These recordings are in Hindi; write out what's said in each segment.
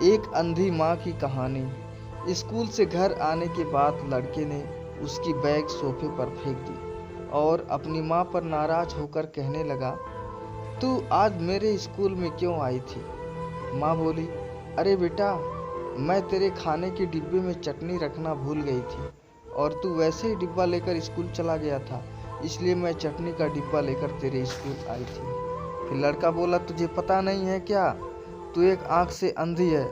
एक अंधी माँ की कहानी। स्कूल से घर आने के बाद लड़के ने उसकी बैग सोफे पर फेंक दी और अपनी माँ पर नाराज होकर कहने लगा, तू आज मेरे स्कूल में क्यों आई थी? माँ बोली, अरे बेटा, मैं तेरे खाने के डिब्बे में चटनी रखना भूल गई थी और तू वैसे ही डिब्बा लेकर स्कूल चला गया था, इसलिए मैं चटनी का डिब्बा लेकर तेरे स्कूल आई थी। फिर लड़का बोला, तुझे पता नहीं है क्या? तू एक आंख से अंधी है।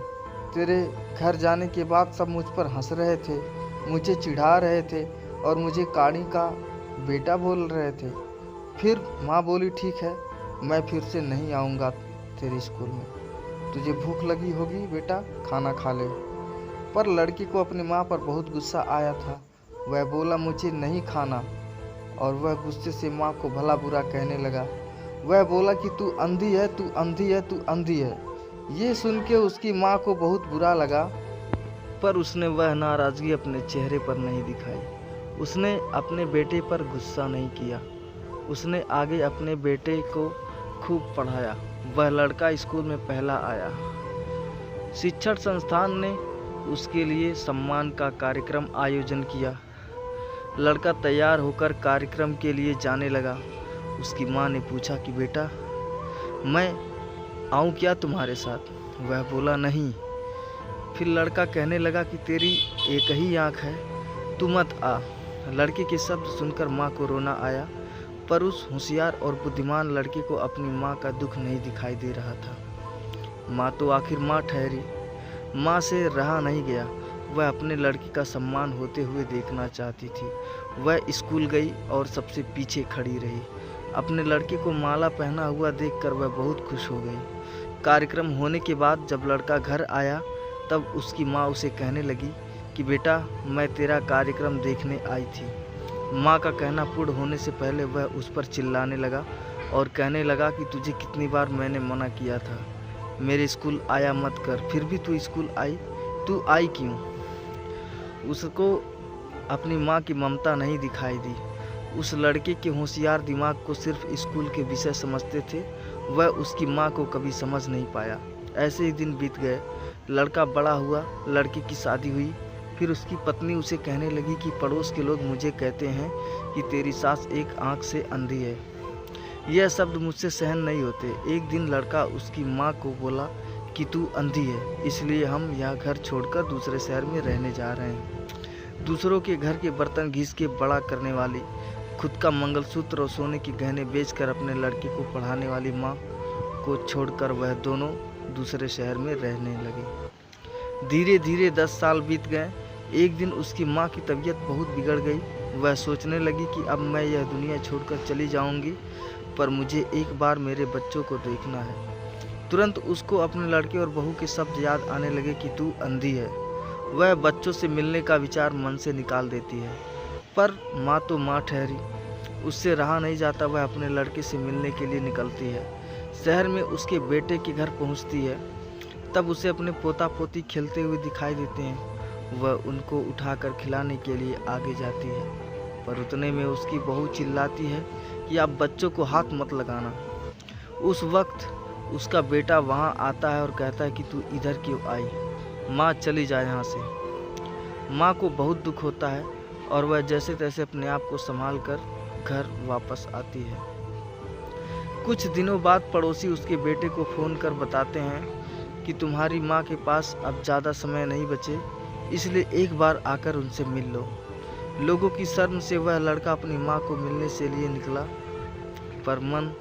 तेरे घर जाने के बाद सब मुझ पर हंस रहे थे, मुझे चिढ़ा रहे थे और मुझे काड़ी का बेटा बोल रहे थे। फिर माँ बोली, ठीक है, मैं फिर से नहीं आऊँगा तेरे स्कूल में। तुझे भूख लगी होगी बेटा, खाना खा ले। पर लड़की को अपनी माँ पर बहुत गुस्सा आया था। वह बोला, मुझे नहीं खाना, और वह गुस्से से माँ को भला बुरा कहने लगा। वह बोला कि तू अंधी है, तू अंधी है, तू अंधी है। ये सुन के उसकी माँ को बहुत बुरा लगा, पर उसने वह नाराज़गी अपने चेहरे पर नहीं दिखाई। उसने अपने बेटे पर गुस्सा नहीं किया। उसने आगे अपने बेटे को खूब पढ़ाया। वह लड़का स्कूल में पहला आया। शिक्षण संस्थान ने उसके लिए सम्मान का कार्यक्रम आयोजन किया। लड़का तैयार होकर कार्यक्रम के लिए जाने लगा। उसकी माँ ने पूछा कि बेटा, मैं आऊँ क्या तुम्हारे साथ? वह बोला, नहीं। फिर लड़का कहने लगा कि तेरी एक ही आँख है, तू मत आ। लड़के के शब्द सुनकर माँ को रोना आया, पर उस होशियार और बुद्धिमान लड़के को अपनी माँ का दुख नहीं दिखाई दे रहा था। माँ तो आखिर माँ ठहरी। माँ से रहा नहीं गया। वह अपने लड़के का सम्मान होते हुए देखना चाहती थी। वह स्कूल गई और सबसे पीछे खड़ी रही। अपने लड़के को माला पहना हुआ देखकर वह बहुत खुश हो गई। कार्यक्रम होने के बाद जब लड़का घर आया, तब उसकी माँ उसे कहने लगी कि बेटा, मैं तेरा कार्यक्रम देखने आई थी। माँ का कहना पूर्ण होने से पहले वह उस पर चिल्लाने लगा और कहने लगा कि तुझे कितनी बार मैंने मना किया था, मेरे स्कूल आया मत कर, फिर भी तू स्कूल आई। तू आई क्यों? उसको अपनी माँ की ममता नहीं दिखाई दी। उस लड़के के होशियार दिमाग को सिर्फ स्कूल के विषय समझते थे। वह उसकी माँ को कभी समझ नहीं पाया। ऐसे ही दिन बीत गए। लड़का बड़ा हुआ, लड़के की शादी हुई। फिर उसकी पत्नी उसे कहने लगी कि पड़ोस के लोग मुझे कहते हैं कि तेरी सास एक आंख से अंधी है। यह शब्द मुझसे सहन नहीं होते। एक दिन लड़का उसकी माँ को बोला कि तू अंधी है, इसलिए हम यह घर छोड़कर दूसरे शहर में रहने जा रहे हैं। दूसरों के घर के बर्तन घिस के बड़ा करने वाली, खुद का मंगलसूत्र और सोने के गहने बेचकर अपने लड़के को पढ़ाने वाली माँ को छोड़कर वह दोनों दूसरे शहर में रहने लगे। धीरे धीरे 10 साल बीत गए। एक दिन उसकी माँ की तबीयत बहुत बिगड़ गई। वह सोचने लगी कि अब मैं यह दुनिया छोड़कर चली जाऊंगी, पर मुझे एक बार मेरे बच्चों को देखना है। तुरंत उसको अपने लड़के और बहू के शब्द याद आने लगे कि तू अंधी है। वह बच्चों से मिलने का विचार मन से निकाल देती है, पर माँ तो माँ ठहरी। उससे रहा नहीं जाता। वह अपने लड़के से मिलने के लिए निकलती है। शहर में उसके बेटे के घर पहुँचती है, तब उसे अपने पोता पोती खेलते हुए दिखाई देते हैं। वह उनको उठाकर खिलाने के लिए आगे जाती है, पर उतने में उसकी बहू चिल्लाती है कि आप बच्चों को हाथ मत लगाना। उस वक्त उसका बेटा वहाँ आता है और कहता है कि तू इधर क्यों आई? माँ, चली जा यहाँ से। माँ को बहुत दुख होता है और वह जैसे तैसे अपने आप को संभाल कर घर वापस आती है। कुछ दिनों बाद पड़ोसी उसके बेटे को फ़ोन कर बताते हैं कि तुम्हारी माँ के पास अब ज़्यादा समय नहीं बचे, इसलिए एक बार आकर उनसे मिल लो। लोगों की शर्म से वह लड़का अपनी माँ को मिलने से लिए निकला, पर मन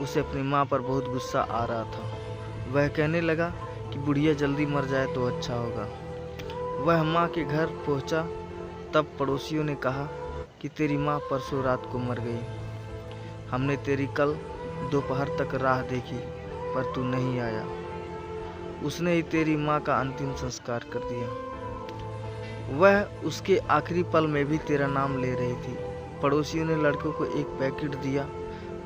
उसे अपनी माँ पर बहुत गुस्सा आ रहा था। वह कहने लगा कि बुढ़िया जल्दी मर जाए तो अच्छा होगा। वह माँ के घर पहुँचा, तब पड़ोसियों ने कहा कि तेरी माँ परसों रात को मर गई। हमने तेरी कल दोपहर तक राह देखी, पर तू नहीं आया। उसने ही तेरी माँ का अंतिम संस्कार कर दिया। वह उसके आखिरी पल में भी तेरा नाम ले रही थी। पड़ोसियों ने लड़के को एक पैकेट दिया।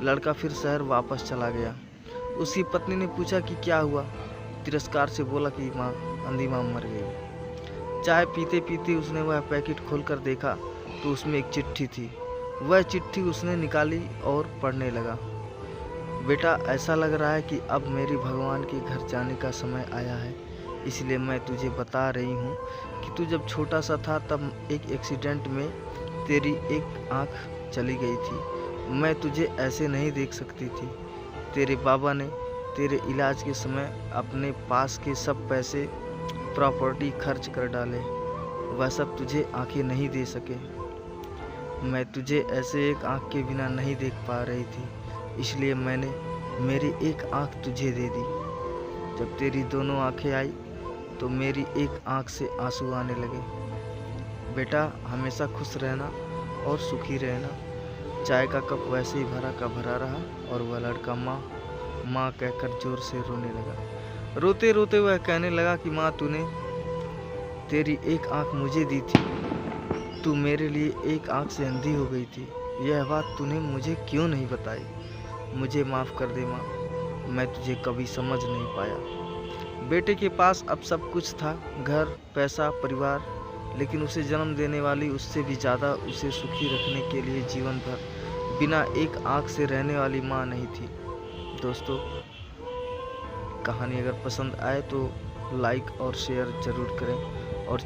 लड़का फिर शहर वापस चला गया। उसकी पत्नी ने पूछा कि क्या हुआ? तिरस्कार से बोला कि माँ, अंधी माँ मर गई। चाय पीते पीते उसने वह पैकेट खोलकर देखा तो उसमें एक चिट्ठी थी। वह चिट्ठी उसने निकाली और पढ़ने लगा। बेटा, ऐसा लग रहा है कि अब मेरी भगवान के घर जाने का समय आया है। इसलिए मैं तुझे बता रही हूँ कि तू जब छोटा सा था तब एक एक्सीडेंट में तेरी एक आँख चली गई थी। मैं तुझे ऐसे नहीं देख सकती थी। तेरे बाबा ने तेरे इलाज के समय अपने पास के सब पैसे प्रॉपर्टी खर्च कर डाले। वह सब तुझे आंखें नहीं दे सके। मैं तुझे ऐसे एक आंख के बिना नहीं देख पा रही थी, इसलिए मैंने मेरी एक आंख तुझे दे दी। जब तेरी दोनों आंखें आई तो मेरी एक आंख से आंसू आने लगे। बेटा, हमेशा खुश रहना और सुखी रहना। चाय का कप वैसे ही भरा का भरा रहा और वह लड़का माँ माँ कहकर जोर से रोने लगा। रोते रोते वह कहने लगा कि माँ, तूने तेरी एक आंख मुझे दी थी, तू मेरे लिए एक आंख से अंधी हो गई थी। यह बात तूने मुझे क्यों नहीं बताई? मुझे माफ़ कर दे माँ, मैं तुझे कभी समझ नहीं पाया। बेटे के पास अब सब कुछ था, घर, पैसा, परिवार, लेकिन उसे जन्म देने वाली उससे भी ज़्यादा उसे सुखी रखने के लिए जीवन भर बिना एक आंख से रहने वाली माँ नहीं थी। दोस्तों, कहानी अगर पसंद आए तो लाइक और शेयर ज़रूर करें और